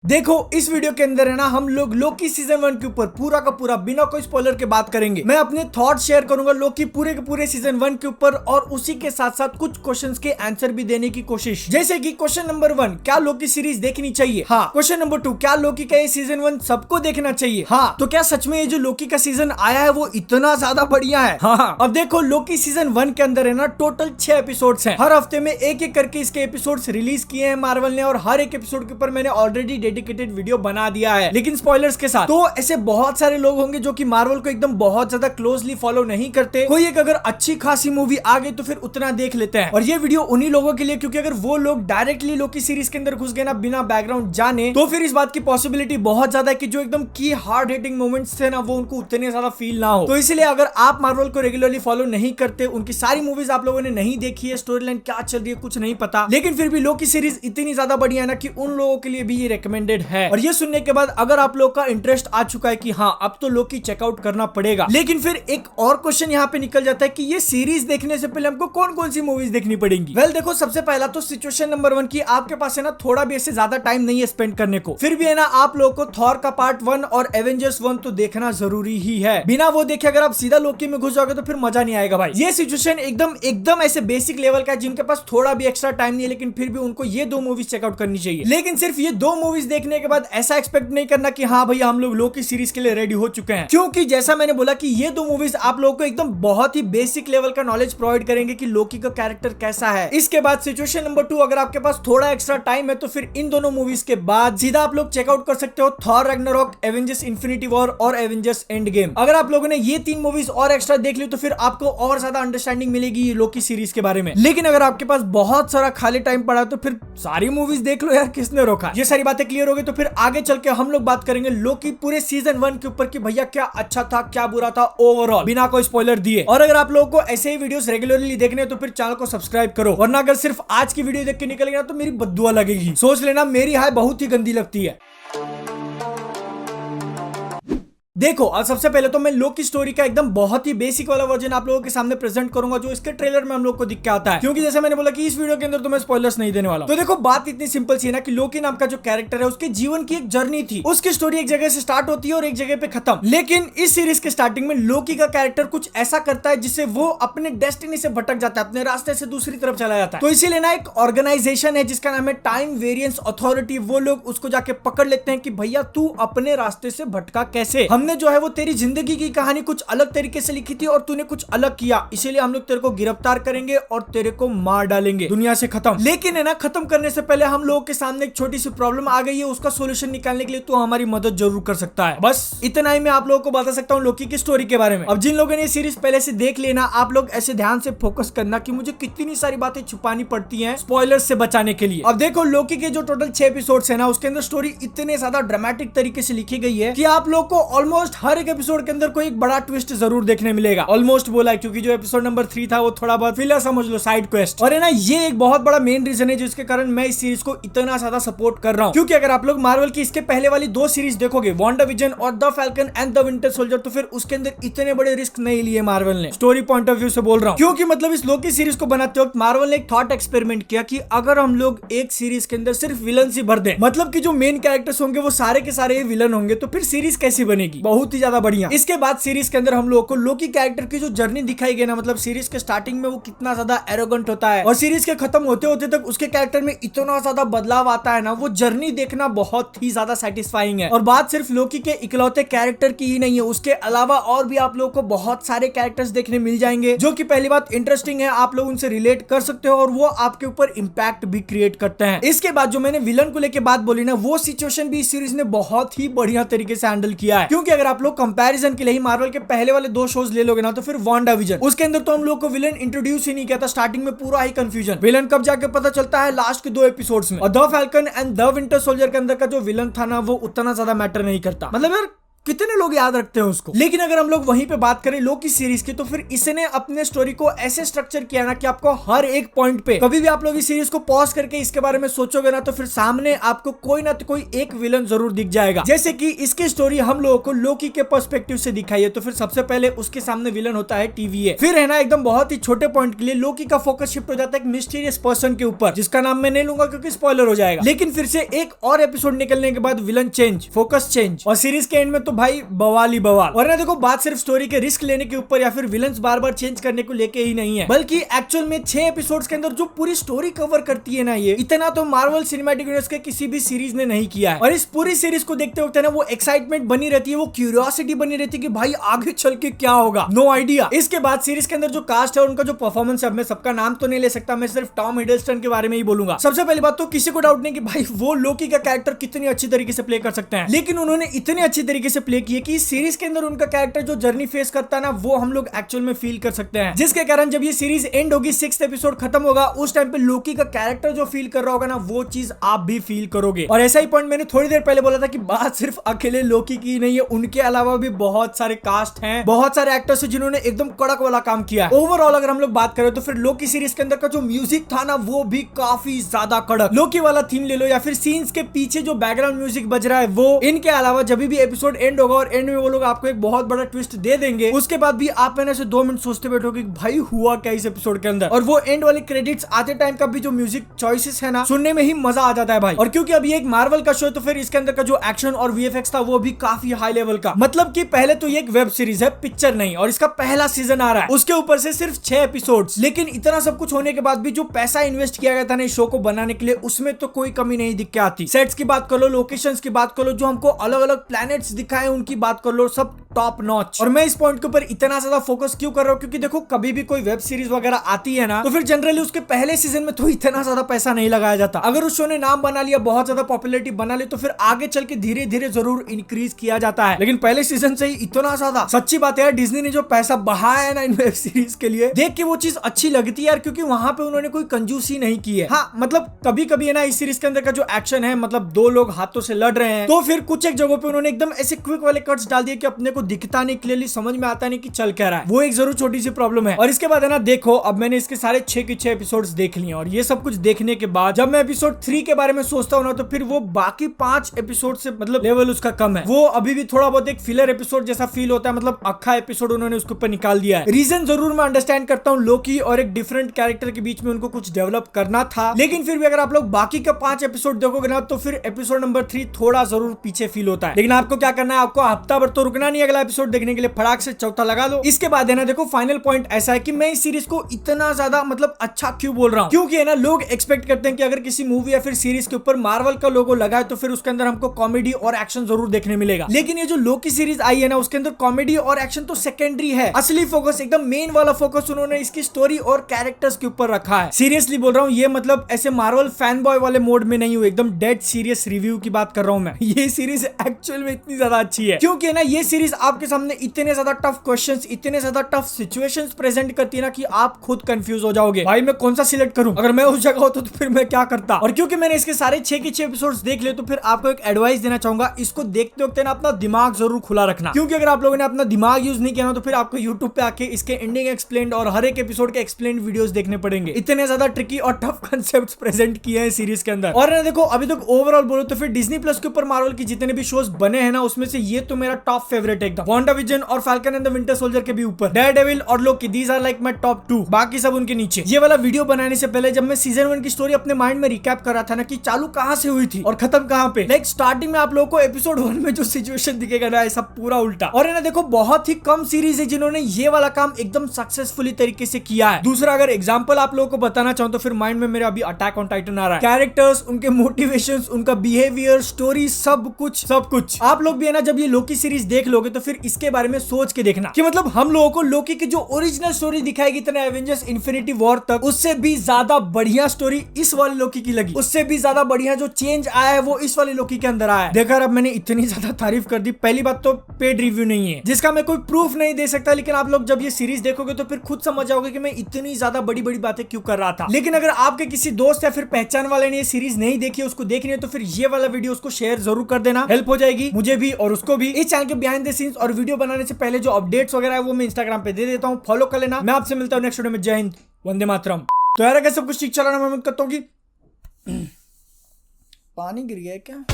देखो इस वीडियो के अंदर है ना हम लोग लोकी सीजन 1 के ऊपर पूरा का पूरा बिना कोई स्पॉइलर के बात करेंगे। मैं अपने थॉट शेयर करूंगा लोकी पूरे के पूरे सीजन 1 के ऊपर और उसी के साथ साथ कुछ क्वेश्चंस के आंसर भी देने की कोशिश। जैसे कि क्वेश्चन नंबर 1, क्या लोकी सीरीज देखनी चाहिए? हाँ। क्वेश्चन नंबर 2, क्या लोकी का ये सीजन 1 सबको देखना चाहिए? हाँ। तो क्या सच में ये जो लोकी का सीजन आया है वो इतना ज्यादा बढ़िया है? हाँ। अब देखो लोकी सीजन 1 के अंदर है ना टोटल 6 एपिसोड्स हैं। हर हफ्ते में एक एक करके इसके एपिसोड्स रिलीज किए हैं मार्वल ने और हर एक एपिसोड के ऊपर मैंने ऑलरेडी डेडिकेटेड वीडियो बना दिया है, लेकिन स्पॉयलर्स के साथ। तो ऐसे बहुत सारे लोग होंगे जो कि मार्वल को एकदम बहुत ज्यादा क्लोजली फॉलो नहीं करते। कोई एक अगर अच्छी खासी मूवी आ गई तो फिर उतना देख लेते हैं। और ये वीडियो उन्हीं लोगों के लिए, क्योंकि अगर वो लोग डायरेक्टली लोकी सीरीज के अंदर घुस गए ना बिना बैकग्राउंड जाने, तो फिर इस बात की पॉसिबिलिटी बहुत ज्यादा है कि जो एकदम की हार्ड हिटिंग मोमेंट्स थे ना वो उनको उतने ज्यादा फील ना हो। तो इसलिए अगर आप मार्वल को रेगुलरली फॉलो नहीं करते, उनकी सारी मूवीज आप लोगों ने नहीं देखी है, स्टोरी लाइन क्या चल रही है कुछ नहीं पता, लेकिन फिर भी लोकी सीरीज इतनी ज्यादा बढ़िया है ना कि उन लोगों के लिए भी ये रिकमेंडेड है। और ये सुनने के बाद अगर आप लोग का इंटरेस्ट आ चुका है कि हाँ अब तो लोकी चेकआउट करना पड़ेगा, लेकिन फिर एक और क्वेश्चन यहाँ पे निकल जाता है कि ये सीरीज देखने से पहले हमको कौन कौन सी मूवीज देखनी पड़ेंगी? वेल देखो सबसे पहला तो सिचुएशन नंबर 1 की आपके पास है ना थोड़ा भी ऐसे ज्यादा टाइम नहीं है स्पेंड करने को, फिर भी है ना आप लोगों को थॉर का पार्ट 1 और एवेंजर्स 1 तो देखना जरूरी ही है। बिना वो देखे अगर आप सीधा लोकी में घुस जाओगे तो फिर मजा नहीं आएगा भाई। ये सिचुएशन एकदम ऐसे बेसिक लेवल का है जिनके पास थोड़ा भी एक्स्ट्रा टाइम नहीं है, लेकिन फिर भी उनको ये 2 मूवीज चेकआउट करनी चाहिए। लेकिन सिर्फ ये 2 मूवीज देखने के बाद ऐसा एक्सपेक्ट नहीं करना कि हाँ भैया हम लोग लोकी सीरीज के लिए रेडी हो चुके हैं, क्योंकि जैसा मैंने बोला कि ये 2 मूवीज आप लोगों को एकदम बहुत ही बेसिक लेवल का नॉलेज प्रोवाइड करेंगे कि लोकी का कैरेक्टर कैसा है। इसके बाद सिचुएशन नंबर 2, अगर आपके पास थोड़ा एक्स्ट्रा टाइम है तो फिर इन दोनों मूवीज के बाद सीधा आप लोग चेकआउट कर सकते हो Thor Ragnarok, Avengers infinity war और एवेंजर्स एंड गेम। अगर आप लोगों ने ये 3 मूवीज और एक्स्ट्रा देख ली तो फिर आपको और ज्यादा अंडरस्टैंडिंग मिलेगी ये लोकी सीरीज के बारे में। लेकिन अगर आपके पास बहुत सारा खाली टाइम पड़ा तो फिर सारी मूवीज देख लो यार, किसने रोका? ये सारी बातें क्लियर हो गई तो फिर आगे चल के हम लोग बात करेंगे लोकी पूरे सीजन 1 के ऊपर कि भैया क्या अच्छा था क्या बुरा था ओवरऑल, बिना कोई स्पॉइलर दिए। और अगर आप लोगों को ऐसे ही वीडियोस रेगुलरली देखने तो फिर चैनल को सब्सक्राइब करो, वरना अगर सिर्फ आज की वीडियो देख के निकल गया तो मेरी बद्दुआ लगेगी। सोच लेना मेरी हाय बहुत ही गंदी लगती है। देखो और सबसे पहले तो मैं लोकी स्टोरी का एकदम बहुत ही बेसिक वाला वर्जन आप लोगों के सामने प्रेजेंट करूंगा जो इसके ट्रेलर में हम लोग को दिख के आता है, क्योंकि जैसे मैंने बोला कि इस वीडियो के अंदर तो मैं स्पॉयलर्स नहीं देने वाला। तो देखो बात इतनी सिंपल सी है ना कि लोकी नाम का जो कैरेक्टर है उसके जीवन की एक जर्नी थी। उसकी स्टोरी एक जगह से स्टार्ट होती है और एक जगह पे खत्म। लेकिन इस सीरीज के स्टार्टिंग में लोकी का कैरेक्टर कुछ ऐसा करता है जिससे वो अपने डेस्टिनी से भटक जाता है, अपने रास्ते से दूसरी तरफ चला जाता है। तो इसीलिए ना एक ऑर्गेनाइजेशन है जिसका नाम है टाइम वेरिएंस अथॉरिटी, वो लोग उसको जाके पकड़ लेते हैं कि भैया तू अपने रास्ते से भटका कैसे? हमने जो है वो तेरी जिंदगी की कहानी कुछ अलग तरीके से लिखी थी और तूने कुछ अलग किया, इसीलिए हम लोग तेरे को गिरफ्तार करेंगे और तेरे को मार डालेंगे, दुनिया से खत्म। लेकिन है ना खत्म करने से पहले हम लोगों के सामने एक छोटी सी प्रॉब्लम आ गई है, उसका सोल्यूशन निकालने के लिए तू हमारी मदद जरूर कर सकता है। बस इतना ही मैं आप लोगों को बता सकता हूँ लोकी की स्टोरी के बारे में। अब जिन लोगों ने ये सीरीज पहले से देख लेना, आप लोग ऐसे ध्यान से फोकस करना कि मुझे कितनी सारी बातें छुपानी पड़ती हैं स्पॉयलर्स से बचाने के लिए। अब देखो लोकी के जो टोटल 6 एपिसोड्स है ना उसके अंदर स्टोरी इतने ज्यादा ड्रामेटिक तरीके से लिखी गई है कि आप लोग को ऑलमोस्ट हर एक एपिसोड के अंदर कोई एक बड़ा ट्विस्ट जरूर देखने मिलेगा। ऑलमोस्ट बोला है क्योंकि जो एपिसोड नंबर 3 था वो थोड़ा बहुत फिलर समझ लो, साइड क्वेस्ट। और है ना ये एक बहुत बड़ा मेन रीजन है जिसके कारण मैं इस सीरीज को इतना ज्यादा सपोर्ट कर रहा हूँ, क्योंकि अगर आप लोग मार्वल की इसके पहले वाली 2 सीरीज देखोगे, वांडाविजन और the falcon and the Winter soldier, तो फिर उसके अंदर इतने बड़े रिस्क नहीं लिए मार्वल ने। स्टोरी पॉइंट ऑफ व्यू से बोल रहा हूँ, क्योंकि मतलब इस लोकी सीरीज को बनाते वक्त मार्वल ने एक थॉट एक्सपेरिमेंट किया कि अगर हम लोग एक सीरीज के अंदर सिर्फ विलन ही भर दें, मतलब कि जो मेन कैरेक्टर्स होंगे वो सारे के सारे विलन होंगे, तो फिर सीरीज कैसी बनेगी? बहुत ही ज्यादा बढ़िया। इसके बाद सीरीज के अंदर हम लोग को लोकी कैरेक्टर की जो जर्नी दिखाई गई ना, मतलब सीरीज के स्टार्टिंग में वो कितना ज्यादा एरोगेंट होता है और सीरीज के खत्म होते होते तक उसके कैरेक्टर में इतना ज्यादा बदलाव आता है ना, वो जर्नी देखना बहुत ही ज्यादा सेटिस्फाइंग है। और बात सिर्फ लोकी के इकलौते कैरेक्टर की ही नहीं है, उसके अलावा और भी आप लोगों को बहुत सारे कैरेक्टर्स देखने मिल जाएंगे जो कि पहली बात इंटरेस्टिंग है, आप लोग उनसे रिलेट कर सकते हो और वो आपके ऊपर इंपैक्ट भी क्रिएट करते हैं। इसके बाद जो मैंने विलन को लेकर बात बोली ना, वो सिचुएशन भी इस सीरीज ने बहुत ही बढ़िया तरीके से हैंडल किया है, क्योंकि अगर आप लोग कंपैरिजन के लिए मार्वल के पहले वाले 2 शोज ले लोगे ना तो फिर वांडाविजन, उसके अंदर तो हम लोग को विलन इंट्रोड्यूस ही नहीं किया था, स्टार्टिंग में पूरा ही कंफ्यूजन। विलन कब जाके पता चलता है? लास्ट के 2 एपिसोड्स में। और the falcon and the Winter Soldier के अंदर का जो विलन था ना वो उतना ज्यादा मैटर नहीं करता। मतलब यार कितने लोग याद रखते हैं उसको। लेकिन अगर हम लोग वहीं पे बात करें लोकी सीरीज की, तो फिर इसने अपने स्टोरी को ऐसे स्ट्रक्चर किया ना कि आपको हर एक पॉइंट पे कभी भी आप लोग इस सीरीज को पॉज करके इसके बारे में सोचोगे ना, तो फिर सामने आपको कोई ना कोई एक विलन जरूर दिख जाएगा। जैसे कि इसकी स्टोरी हम लोगों को लोकी के पर्सपेक्टिव से दिखाई है, तो फिर सबसे पहले उसके सामने विलन होता है TVA। फिर है ना एकदम बहुत ही छोटे पॉइंट के लिए लोकी का फोकस शिफ्ट हो जाता है एक मिस्टीरियस पर्सन के ऊपर, जिसका नाम मैं नहीं लूंगा क्योंकि स्पॉइलर हो जाएगा। लेकिन फिर से एक और एपिसोड निकलने के बाद विलन चेंज, फोकस चेंज, और सीरीज के एंड में तो भाई बवाल ही बवाल। और ना देखो बात सिर्फ स्टोरी के रिस्क लेने के ऊपर या फिर विलन्स बार बार चेंज करने को लेके ही नहीं है, बल्कि एक्चुअल में 6 एपिसोड्स के अंदर जो पूरी स्टोरी कवर करती है ना, ये इतना तो मार्वल सिनेमैटिक यूनिवर्स के किसी भी सीरीज ने नहीं किया है। और इस पूरी सीरीज को देखते वक्त ना वो एक्साइटमेंट बनी रहती है, वो क्यूरियोसिटी बनी रहती है कि भाई आगे चल के क्या होगा, नो आइडिया। इसके बाद सीरीज के अंदर जो कास्ट है उनका जो परफॉर्मेंस है, मैं सबका नाम तो नहीं ले सकता, मैं सिर्फ टॉम हिडलस्टन के बारे में ही बोलूंगा। सबसे पहली बात तो किसी को डाउट नहीं कि भाई वो लोकी का कैरेक्टर कितनी अच्छी तरीके से प्ले कर सकते हैं, लेकिन उन्होंने इतने अच्छी तरीके से प्ले किए कि सीरीज के अंदर उनका कैरेक्टर जो जर्नी फेस करता है ना, वो हम लोग एक्चुअल में फील कर सकते हैं। जिसके कारण जब ये सीरीज एंड होगी, 6th एपिसोड खत्म होगा, उस टाइम पे लोकी का कैरेक्टर जो फील कर रहा होगा ना, वो चीज आप भी फील करोगे। और ऐसा ही पॉइंट मैंने थोड़ी देर पहले बोला था कि बात सिर्फ अकेले लोकी की नहीं है, उनके अलावा भी बहुत सारे कास्ट हैं, बहुत सारे एक्टर्स हैं जिन्होंने एकदम कड़क वाला काम किया है। ओवरऑल अगर हम लोग बात करें तो फिर लोकी सीरीज के अंदर का जो म्यूजिक था ना, वो भी काफी ज्यादा कड़क। लोकी वाला थीम ले लो या फिर सीन्स के पीछे जो बैकग्राउंड म्यूजिक बज रहा है वो, इनके अलावा जब भी एपिसोड एंड होगा और एंड में वो लोग आपको एक बहुत बड़ा ट्विस्ट दे देंगे, उसके बाद भी आप मैंने से 2 मिनट सोचते बैठोगे भाई हुआ क्या इस एपिसोड के अंदर। और वो एंड वाले क्रेडिट्स आते टाइम का भी जो म्यूजिक चॉइसेस है ना, सुनने में ही मजा आ जाता है भाई। और क्योंकि अभी एक मार्वल का शो है, तो फिर इसके अंदर का जो एक्शन और VFX था वो भी काफी हाई लेवल का, मतलब कि पहले तो ये एक वेब सीरीज है, पिक्चर नहीं, और इसका पहला सीजन आ रहा है, उसके ऊपर से सिर्फ 6 एपिसोड्स। लेकिन इतना सब कुछ होने के बाद भी जो पैसा इन्वेस्ट किया गया था ना इस शो को बनाने के लिए, उसमें तो कोई कमी नहीं दिख के आती। सेट्स की बात कर लो, लोकेशंस की बात कर लो, जो हमको अलग अलग प्लैनेट्स दिखाए उनकी बात कर लो, सब टॉप नॉच। और मैं इस पॉइंट के ऊपर इतना ज्यादा फोकस क्यों कर रहा हूँ, क्योंकि देखो कभी भी कोई वेब सीरीज वगैरह आती है ना, तो फिर जनरली उसके पहले सीजन में तो इतना ज्यादा पैसा नहीं लगाया जाता। अगर उस शो ने नाम बना लिया, बहुत ज्यादा पॉपुलैरिटी बना ली, तो फिर आगे चल के धीरे धीरे जरूर इंक्रीज किया जाता है। लेकिन पहले सीजन से ही इतना ज्यादा, सच्ची बात है, डिज्नी ने जो पैसा बहाया है ना इन वेब सीरीज के लिए, देख के वो चीज अच्छी लगती है यार, क्योंकि वहां पे उन्होंने कोई कंजूसी नहीं की है। हाँ मतलब कभी कभी है ना इस सीरीज के अंदर का जो एक्शन है, मतलब 2 लोग हाथों से लड़ रहे हैं, तो फिर कुछ एक जगहों पे उन्होंने एकदम ऐसे क्विक वाले कट्स डाल दिए कि अपने को दिखता नहीं, क्लियरली समझ में आता नहीं कि चल क्या रहा है। वो एक जरूर छोटी सी प्रॉब्लम है। और इसके बाद है ना देखो, अब मैंने इसके सारे 6 के 6 एपिसोड्स देख लिए, और ये सब कुछ देखने के बाद जब मैं एपिसोड 3 के बारे में सोचता हूँ ना, तो फिर वो बाकी 5 एपिसोड से मतलब लेवल उसका कम है। वो अभी भी थोड़ा बहुत एक फिलर एपिसोड जैसा फील होता है, मतलब अक्खा एपिसोड उन्होंने उसके ऊपर निकाल दिया है। रीजन जरूर मैं अंडरस्टैंड करता हूँ, लोकी और एक डिफरेंट कैरेक्टर के बीच में उनको कुछ डेवलप करना था, लेकिन फिर भी अगर आप लोग बाकी का 5 एपिसोड देखोगे ना, तो फिर एपिसोड नंबर 3 थोड़ा जरूर पीछे फील होता है। लेकिन आपको क्या करना है, आपको हफ्ता भर तो रुकना नहीं अगला एपिसोड देखने के लिए, फटाक से चौथा लगा लो। इसके बाद है ना देखो, फाइनल पॉइंट ऐसा है कि मैं इस सीरीज को इतना ज्यादा मतलब अच्छा क्यों बोल रहा हूँ, क्योंकि है ना लोग एक्सपेक्ट करते हैं कि अगर किसी मूवी या फिर सीरीज के ऊपर मार्वल का लोगो लगा है, तो फिर उसके अंदर हमको कॉमेडी और एक्शन जरूर देखने मिलेगा। लेकिन ये जो लोकी सीरीज आई है ना, उसके अंदर कॉमेडी और एक्शन तो सेकेंडरी है, असली फोकस एकदम मेन वाला फोकस उन्होंने इसकी स्टोरी और कैरेक्टर्स के ऊपर रखा है। सीरियसली बोल रहा हूँ, ये मतलब ऐसे मार्वल फैन बॉय वाले मोड में नहीं हूँ, एकदम डेड सीरियस रिव्यू की बात कर रहा हूँ मैं। ये सीरीज एक्चुअल में इतनी ज्यादा अच्छी है क्योंकि ना ये सीरीज आपके सामने इतने ज्यादा टफ क्वेश्चंस, इतने ज्यादा टफ सिचुएशंस प्रेजेंट करती है ना कि आप खुद कंफ्यूज हो जाओगे, भाई मैं कौन सा सिलेक्ट करूं, अगर मैं उस जगह होता तो फिर मैं क्या करता। और क्योंकि मैंने इसके सारे 6 के 6 एपिसोड्स देख लिए, तो फिर आपको एक एडवाइस देना चाहूंगा, इसको देखते वक्त ना अपना दिमाग जरूर खुला रखना, क्योंकि अगर आप लोगों ने अपना दिमाग यूज नहीं किया ना, तो फिर आपको यूट्यूब पे आके इसके एंडिंग एक्सप्लेन्ड और हर एक एपिसोड के एक्सप्लेन्ड वीडियोस देखने पड़ेंगे। इतने ज्यादा ट्रिकी और टफ कांसेप्ट्स प्रेजेंट किए हैं सीरीज के अंदर। और ना देखो अभी तक ओवरऑल बोलो तो फिर डिज्नी प्लस के ऊपर मार्वल की जितने भी शोज बने हैं ना, उसमें से ये तो मेरा टॉप फेवरेट है एकदम। वांडाविजन और Falcon and the Winter Soldier के भी ऊपर, डेयरडेविल और Loki, these are like my top 2, बाकी सब उनके नीचे। ये वाला वीडियो बनाने से पहले जब मैं सीजन 1 की स्टोरी अपने माइंड में रिकैप कर रहा था ना कि चालू कहां से हुई थी और खत्म कहां पे, लाइक स्टार्टिंग में आप लोगों को एपिसोड 1 में जो सिचुएशन दिखेगा ना, ऐसा पूरा उल्टा। और है ना देखो, बहुत ही कम सीरीज है जिन्होंने ये वाला काम एकदम सक्सेसफुली तरीके से किया है। दूसरा अगर एग्जांपल आप लोगों को बताना चाहूं तो फिर माइंड में मेरा अभी अटैक ऑन टाइटन आ रहा है। कैरेक्टर्स, उनके मोटिवेशंस, उनका बिहेवियर, स्टोरी, सब कुछ आप लोग भी है ना जब ये लोकी सीरीज देख लोगे तो तो फिर इसके बारे में सोच के देखना कि मतलब हम लोगों को लोकी की जो ओरिजिनल स्टोरी दिखाएगी इतने एवेंजर्स इन्फिनिटी वॉर तक, उससे भी ज्यादा बढ़िया स्टोरी इस वाले लोकी की लगी। उससे भी ज्यादा बढ़िया जो चेंज आया है वो इस वाले लोकी के अंदर आया है। देखा, अब मैंने इतनी ज्यादा तारीफ कर दी। पहली बात तो पेड रिव्यू नहीं है जिसका मैं कोई प्रूफ नहीं दे सकता, लेकिन आप लोग जब ये सीरीज देखोगे तो फिर खुद समझ जाओगे कि मैं इतनी ज्यादा बड़ी बड़ी बातें क्यों कर रहा था। लेकिन अगर आपके किसी दोस्त या फिर पहचान वाले ने ये सीरीज नहीं देखी, उसको देखनी है, तो फिर ये वाला वीडियो उसको शेयर जरूर कर देना, हेल्प हो जाएगी मुझे भी और उसको भी। इस चैनल के बिहाइंड द सीन्स और वीडियो बनाने से पहले जो अपडेट्स वगैरह है वो मैं इंस्टाग्राम पे दे देता हूँ, फॉलो कर लेना। मैं आपसे मिलता हूँ नेक्स्ट वीडियो में। जय हिंद, वंदे मातरम। तो यार अगर सब कुछ ठीक चला ना, मैं उम्मीद करता हूँ कि पानी गिर गया है क्या।